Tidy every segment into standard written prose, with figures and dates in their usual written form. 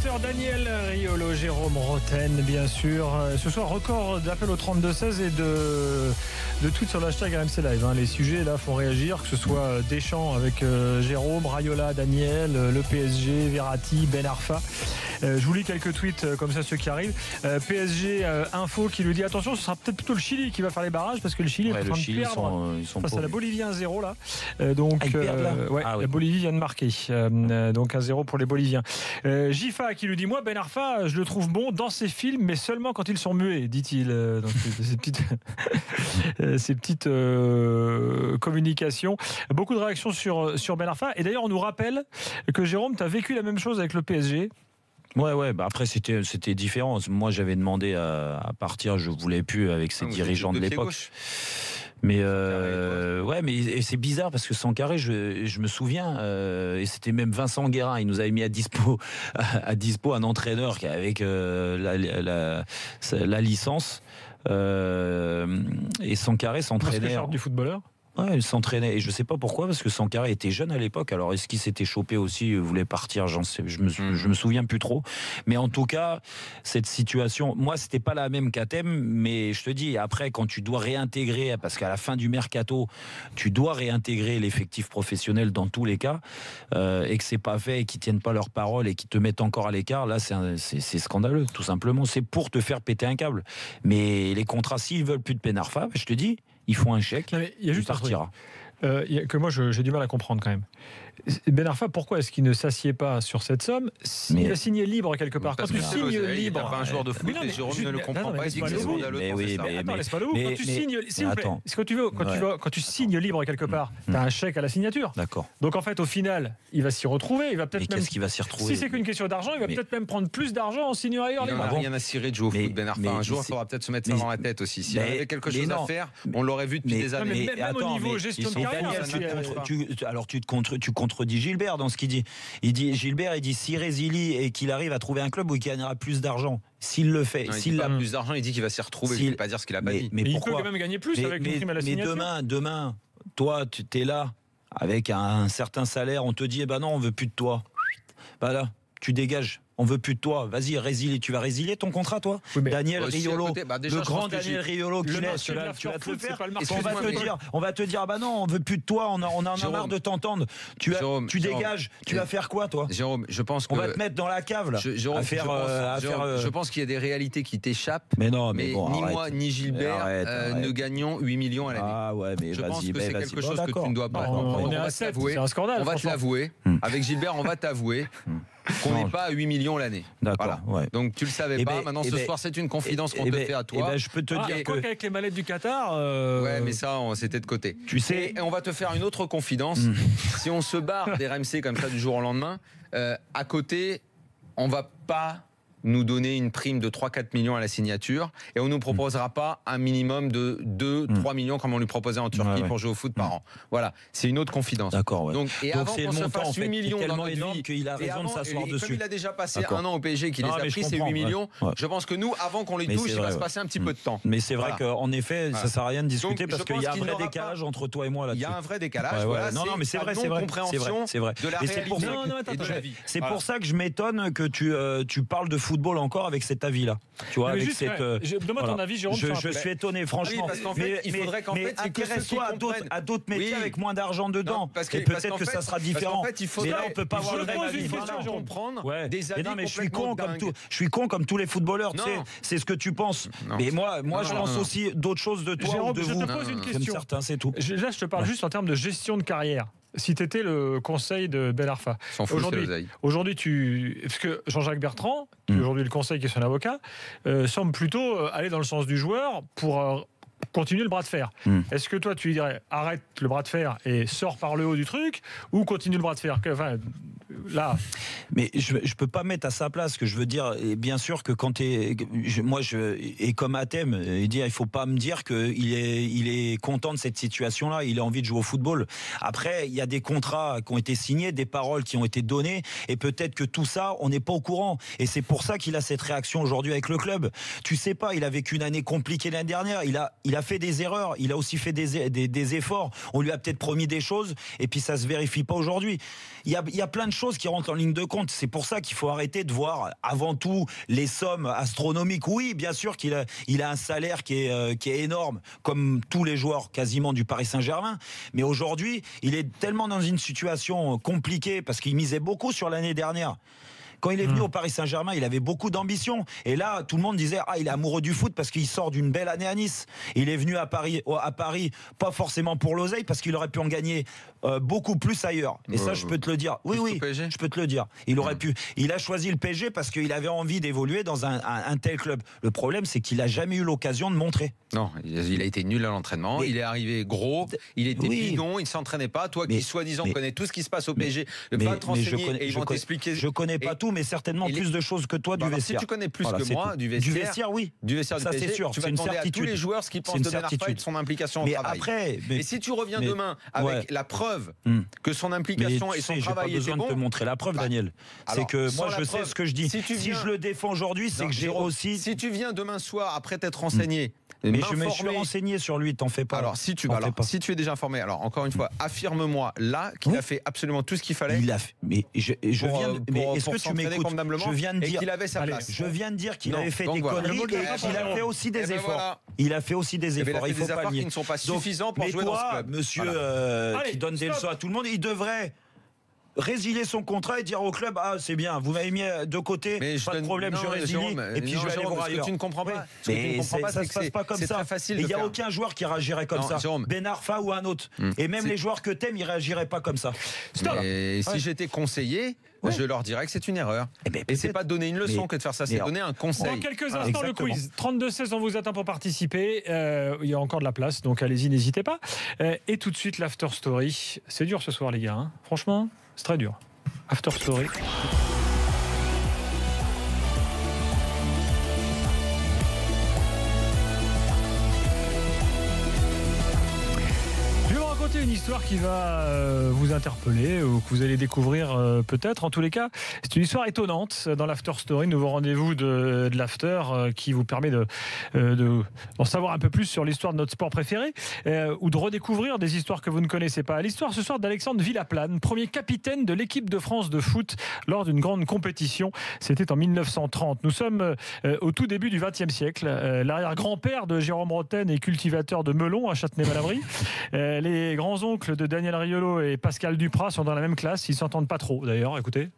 20h, Daniel Riolo, Jérôme Roten, bien sûr. Ce soir, record d'appels au 32-16 et de tweets sur l'hashtag RMC Live. Les sujets là font réagir, que ce soit Deschamps avec Jérôme, Raiola, Daniel, le PSG, Verratti, Ben Arfa. Je vous lis quelques tweets comme ça, ceux qui arrivent. PSG Info qui lui dit attention, ce sera peut-être plutôt le Chili qui va faire les barrages parce que le Chili est en train de perdre. Ils sont face à la Bolivie 1-0 là. La Bolivie vient de marquer. Donc 1-0 pour les Boliviens. Jifa qui lui dit moi Ben Arfa je le trouve bon dans ses films mais seulement quand ils sont muets, dit-il. Donc ces petites communications. Beaucoup de réactions sur Ben Arfa. Et d'ailleurs on nous rappelle que Jérôme, tu as vécu la même chose avec le PSG. Ouais. Après c'était différent. Moi j'avais demandé à partir, je voulais plus avec ces dirigeants de l'époque. Mais mais c'est bizarre parce que Sankaré, je me souviens, et c'était même Vincent Guérin, il nous avait mis à dispo un entraîneur qui avec la licence, et Sankaré s'entraînait du footballeur. Ouais, il s'entraînait et je sais pas pourquoi parce que Sankaré était jeune à l'époque. Alors est-ce qu'il s'était chopé aussi, voulait partir, je me souviens plus trop. Mais en tout cas, cette situation, moi c'était pas la même qu'Athème, mais je te dis après quand tu dois réintégrer, parce qu'à la fin du mercato, tu dois réintégrer l'effectif professionnel dans tous les cas, et que c'est pas fait et qu'ils tiennent pas leur parole et qu'ils te mettent encore à l'écart, là c'est scandaleux, tout simplement. C'est pour te faire péter un câble. Mais les contrats, s'ils veulent plus de Ben Arfa, je te dis. Ils font un chèque, il partira. Que moi j'ai du mal à comprendre quand même. Ben Arfa, pourquoi est-ce qu'il ne s'assied pas sur cette somme s'il a signé libre quelque part? Quand tu signes libre, pas un joueur de foot, Jérôme ne le comprend pas. Il dit que c'est scandaleux. Attends, laisse-moi le mot. Quand tu signes, s'il vous plaît, quand tu signes libre quelque part, tu as un chèque à la signature. D'accord. Donc en fait, au final, il va s'y retrouver. Il va peut-être même. Qu'est-ce qu'il va s'y retrouver? Si c'est qu'une question d'argent, il va peut-être même prendre plus d'argent en signant ailleurs. Il n'a rien à cirer de jouer au foot, Ben Arfa. Un jour, il faudra peut-être se mettre ça dans la tête aussi. S'il avait quelque chose à faire, on l'aurait vu depuis des années. Même au niveau gestion de carrière. Alors tu contredis Gilbert dans ce qu'il dit. Gilbert dit s'il résilie et qu'il arrive à trouver un club où il gagnera plus d'argent, s'il le fait, s'il a plus d'argent, il dit qu'il va s'y retrouver. Il ne veut pas dire ce qu'il a pas dit. Mais il peut quand même gagner plus avec une prime à la signature. Mais demain, toi, tu es là avec un certain salaire, on te dit non, on veut plus de toi. Bah là, tu dégages. On veut plus de toi. Vas-y, résilie. Tu vas résilier ton contrat, toi, Daniel Riolo, le grand Daniel Riolo qui laisse. Tu vas te le faire. On va te dire, non, on veut plus de toi. On en a marre de t'entendre. Tu dégages. Tu vas faire quoi, toi? Jérôme, je pense que on va te mettre dans la cave là. Je pense qu'il y a des réalités qui t'échappent. Mais non, ni moi ni Gilbert ne gagnons 8 millions à l'année. Ah ouais, mais je pense que c'est quelque chose que tu ne dois pas. On est à 7, c'est un scandale. On va te l'avouer. Avec Gilbert, on va t'avouer qu'on n'est pas à 8 millions l'année. D'accord. Voilà. Donc tu le savais pas. Maintenant ce soir, c'est une confidence qu'on te fait à toi. Je peux te dire quoi qu'avec les mallettes du Qatar. Ouais, mais ça, c'était de côté. Tu sais. Et on va te faire une autre confidence. Si on se barre des RMC comme ça du jour au lendemain, à côté, on va pas nous donner une prime de 3-4 millions à la signature et on ne nous proposera pas un minimum de 2-3 millions comme on lui proposait en Turquie pour jouer au foot par an. Voilà, c'est une autre confidence. D'accord, ouais. Donc avant c'est qu'on le se montant, fasse 8 millions dans notre vie, qu'il a raison de s'asseoir dessus. Comme il a déjà passé un an au PSG, qu'il les a pris ces 8 millions, je pense que nous, avant qu'on les touche, il va se passer un petit peu de temps. Mais c'est vrai qu'en effet, ça ne sert à rien de discuter parce qu'il y a un vrai décalage entre toi et moi là-dessus. Il y a un vrai décalage. Non, mais c'est vrai, c'est vrai. C'est pour ça que je m'étonne que tu parles de football encore avec cet avis-là. Tu vois, avec cette. Demande ton avis, Jérôme. Je suis étonné, franchement. Oui, parce qu'en fait, il faudrait qu'en fait, intéresse-toi à d'autres métiers avec moins d'argent dedans. Et peut-être que ça sera différent. Mais là, on peut pas avoir le même avis. Non, mais je suis con comme tous les footballeurs. Tu sais, c'est ce que tu penses. Mais moi, je pense aussi d'autres choses de toi ou de vous. Je te pose une question. Certains, c'est tout. Là, je te parle juste en termes de gestion de carrière. Si tu étais le conseil de Ben Arfa, aujourd'hui, parce que Jean-Jacques Bertrand, qui est aujourd'hui le conseil qui est son avocat, semble plutôt aller dans le sens du joueur pour continuer le bras de fer. Est-ce que toi tu lui dirais arrête le bras de fer et sors par le haut du truc ou continue le bras de fer? Là. Mais je peux pas mettre à sa place. Ce que je veux dire, et bien sûr que quand et comme Athème, il faut pas me dire qu'il est content de cette situation-là. Il a envie de jouer au football. Après, il y a des contrats qui ont été signés, des paroles qui ont été données, et peut-être que tout ça, on n'est pas au courant. Et c'est pour ça qu'il a cette réaction aujourd'hui avec le club. Tu sais pas, il a vécu une année compliquée l'année dernière. Il a fait des erreurs. Il a aussi fait des efforts. On lui a peut-être promis des choses, et puis ça se vérifie pas aujourd'hui. Il y a plein de choses qui rentrent en ligne de compte. C'est pour ça qu'il faut arrêter de voir avant tout les sommes astronomiques. Oui, bien sûr qu'il a un salaire qui est énorme, comme tous les joueurs quasiment du Paris Saint-Germain. Mais aujourd'hui, il est tellement dans une situation compliquée parce qu'il misait beaucoup sur l'année dernière. Quand il est venu au Paris Saint-Germain, il avait beaucoup d'ambition. Et là, tout le monde disait il est amoureux du foot parce qu'il sort d'une belle année à Nice. Il est venu à Paris, pas forcément pour l'oseille, parce qu'il aurait pu en gagner beaucoup plus ailleurs. Et ça, je peux te le dire. Oui, je peux te le dire. Il aurait pu. Il a choisi le PSG parce qu'il avait envie d'évoluer dans un tel club. Le problème, c'est qu'il n'a jamais eu l'occasion de montrer. Non, il a été nul à l'entraînement. Il est arrivé gros. Il était bidon. Il ne s'entraînait pas. Toi qui, soi-disant, connais tout ce qui se passe au PSG, va te renseigner et ils vont t'expliquer. Je connais pas tout, mais certainement plus de choses que toi du vestiaire. Si tu connais plus que moi du vestiaire, oui. Du vestiaire ça, du PSG, c'est sûr. tu vas demander à tous les joueurs ce qu'ils pensent de Ben Arfa et de son implication au travail. Et si tu reviens demain avec la preuve que son implication et son travail étaient bons... J'ai pas besoin de te montrer la preuve, Daniel. C'est que moi, je sais ce que je dis. Si je le défends aujourd'hui, c'est que j'ai aussi... Si tu viens demain soir, après t'être renseigné... Mais je me suis renseigné sur lui, t'en fais pas. Alors, si tu es déjà informé, alors encore une fois, affirme-moi là qu'il a fait absolument tout ce qu'il fallait. Il a fait. Mais est-ce que tu m'écoutes? Je viens de dire qu'il avait sa place. Je viens de dire qu'il avait fait des conneries et qu'il a fait aussi des efforts. Il a fait aussi des efforts. Il faut pas nier. Qui ne sont pas suffisants pour jouer dans ce club. Monsieur qui donne des leçons à tout le monde, il devrait résilier son contrat et dire au club c'est bien, vous m'avez mis de côté, pas de problème, je résilie et puis je vais aller voir ailleurs. Ce que tu ne comprends pas, ça se passe pas comme ça. Il n'y a aucun joueur qui réagirait comme ça. Ben Arfa ou un autre. Et même les joueurs que t'aimes, ils réagiraient pas comme ça. Et si j'étais conseiller, je leur dirais que c'est une erreur. Et c'est pas donner une leçon que de faire ça, c'est donner un conseil. Dans quelques instants, le quiz. 32-16, on vous attend pour participer. Il y a encore de la place, donc allez-y, n'hésitez pas. Et tout de suite, l'after story. C'est dur ce soir, les gars. Franchement, c'est très dur. After story. Une histoire qui va vous interpeller ou que vous allez découvrir peut-être. En tous les cas, c'est une histoire étonnante dans l'After Story, nouveau rendez-vous de l'After qui vous permet d'en savoir un peu plus sur l'histoire de notre sport préféré ou de redécouvrir des histoires que vous ne connaissez pas. L'histoire ce soir d'Alexandre Villaplane, premier capitaine de l'équipe de France de foot lors d'une grande compétition. C'était en 1930. Nous sommes au tout début du XXe siècle. L'arrière-grand-père de Jérôme Rotten est cultivateur de melons à Châtenay-Malabry. Les grands-oncles de Daniel Riolo et Pascal Duprat sont dans la même classe. Ils s'entendent pas trop d'ailleurs, écoutez.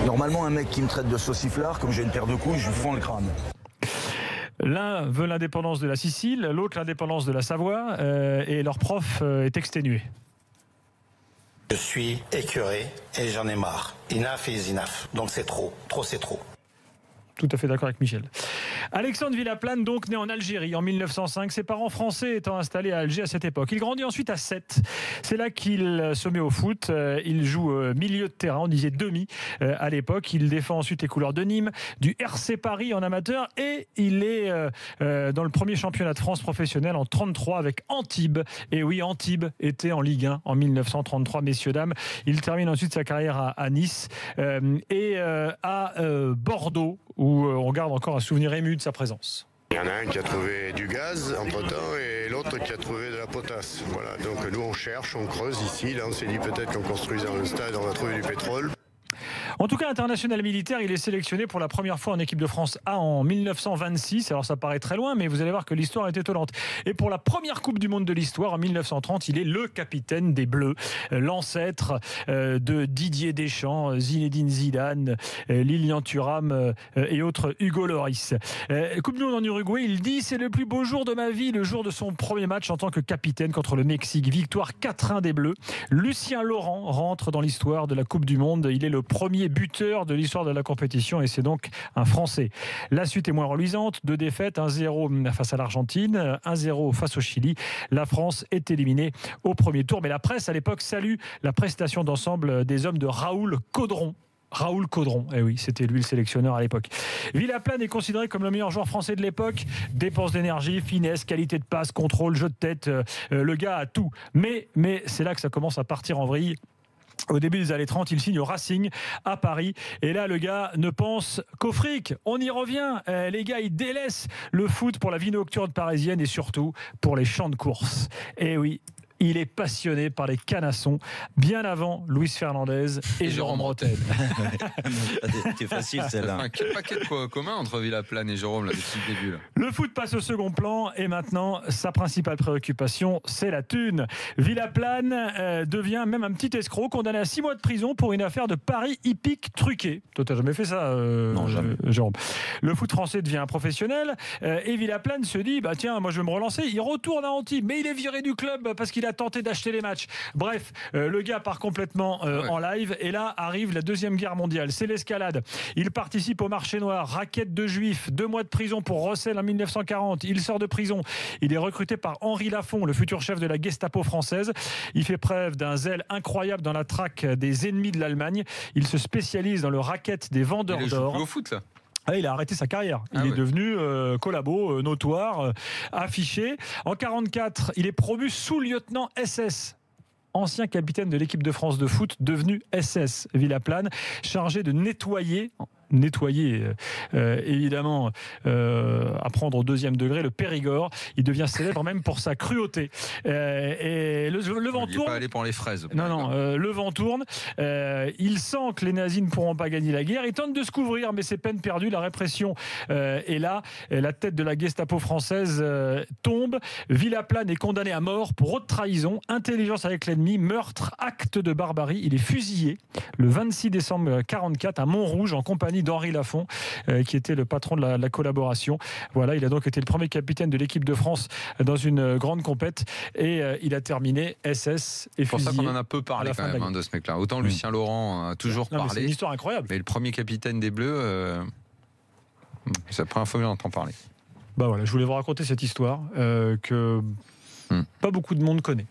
Normalement, un mec qui me traite de sauciflard, comme j'ai une paire de couilles, je lui fends le crâne. L'un veut l'indépendance de la Sicile, l'autre l'indépendance de la Savoie, et leur prof est exténué. Je suis écœuré et j'en ai marre. Enough is enough. Donc c'est trop. Trop, c'est trop. Tout à fait d'accord avec Michel. Alexandre Villaplane, donc né en Algérie en 1905, ses parents français étant installés à Alger à cette époque. Il grandit ensuite à Sète. C'est là qu'il se met au foot. Il joue milieu de terrain, on disait demi à l'époque. Il défend ensuite les couleurs de Nîmes, du RC Paris en amateur et il est dans le premier championnat de France professionnel en 1933 avec Antibes. Et oui, Antibes était en Ligue 1 en 1933, messieurs, dames. Il termine ensuite sa carrière à Nice et à Bordeaux, où on garde encore un souvenir ému de sa présence. Il y en a un qui a trouvé du gaz entre-temps et l'autre qui a trouvé de la potasse. Voilà, donc nous on cherche, on creuse ici. Là on s'est dit peut-être qu'en construisant le stade on va trouver du pétrole. En tout cas, international militaire, il est sélectionné pour la première fois en équipe de France A en 1926. Alors ça paraît très loin, mais vous allez voir que l'histoire est étonnante. Et pour la première Coupe du Monde de l'histoire, en 1930, il est le capitaine des Bleus, l'ancêtre de Didier Deschamps, Zinedine Zidane, Lilian Thuram et autres, Hugo Lloris. Coupe du Monde en Uruguay, il dit « C'est le plus beau jour de ma vie, le jour de son premier match en tant que capitaine contre le Mexique. Victoire 4-1 des Bleus. Lucien Laurent rentre dans l'histoire de la Coupe du Monde. Il est le premier buteur de l'histoire de la compétition et c'est donc un Français. La suite est moins reluisante, 2 défaites, 1-0 face à l'Argentine, 1-0 face au Chili. La France est éliminée au premier tour, mais la presse à l'époque salue la prestation d'ensemble des hommes de Raoul Caudron. Raoul Caudron, eh oui, c'était lui le sélectionneur à l'époque. Villaplane est considéré comme le meilleur joueur français de l'époque. Dépense d'énergie, finesse, qualité de passe, contrôle, jeu de tête. Le gars a tout. Mais c'est là que ça commence à partir en vrille. Au début des années 30, il signe au Racing à Paris. Et là, le gars ne pense qu'au fric. On y revient. Les gars, ils délaissent le foot pour la vie nocturne parisienne et surtout pour les champs de course. Et oui, il est passionné par les canassons, bien avant Luis Fernandez et Jérôme Rotten. C'était facile celle-là. Un paquet de points communs entre Villaplane et Jérôme là, depuis le début. Là. Le foot passe au second plan et maintenant, sa principale préoccupation, c'est la thune. Villaplane devient même un petit escroc condamné à 6 mois de prison pour une affaire de paris hippique truqué. Toi, t'as jamais fait ça, non, jamais. Jérôme. Le foot français devient un professionnel et Villaplane se dit, bah tiens, moi je vais me relancer. Il retourne à Antibes, mais il est viré du club parce qu'il a tenté d'acheter les matchs. Bref, le gars part complètement en live et là arrive la Deuxième Guerre mondiale. C'est l'escalade. Il participe au marché noir, raquette de juifs, 2 mois de prison pour Rossel en 1940. Il sort de prison. Il est recruté par Henri Lafont, le futur chef de la Gestapo française. Il fait preuve d'un zèle incroyable dans la traque des ennemis de l'Allemagne. Il se spécialise dans le racket des vendeurs d'or. Il joue au foot là. Ah, il a arrêté sa carrière. Il est devenu collabo, notoire, affiché. En 1944, il est promu sous-lieutenant SS. Ancien capitaine de l'équipe de France de foot, devenu SS Villaplane, chargé de nettoyer évidemment à prendre au 2e degré le Périgord. Il devient célèbre même pour sa cruauté et le vent tourne. Il n'est pas allé pour les fraises. Non, le vent tourne. Il sent que les nazis ne pourront pas gagner la guerre. Il tente de se couvrir, mais c'est peine perdue. La répression est là. La tête de la Gestapo française tombe. Villaplane est condamné à mort pour haute trahison, intelligence avec l'ennemi, meurtre, acte de barbarie. Il est fusillé le 26 décembre 1944 à Montrouge en compagnie d'Henri Lafont, qui était le patron de la collaboration. Voilà, il a donc été le premier capitaine de l'équipe de France dans une grande compète et il a terminé SS et fusillé. C'est pour ça qu'on en a peu parlé quand même de ce mec-là. Autant Lucien Laurent a toujours parlé. C'est une histoire incroyable. Mais le premier capitaine des Bleus, c'est la première fois que j'en entends parler. Bah voilà, je voulais vous raconter cette histoire que pas beaucoup de monde connaît.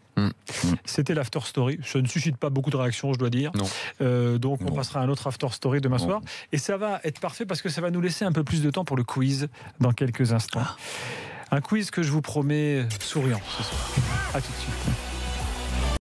C'était l'after story. Ça ne suscite pas beaucoup de réactions, je dois dire. Donc on passera à un autre after story demain soir. Et ça va être parfait parce que ça va nous laisser un peu plus de temps pour le quiz dans quelques instants. Un quiz que je vous promets souriant ce soir. À tout de suite.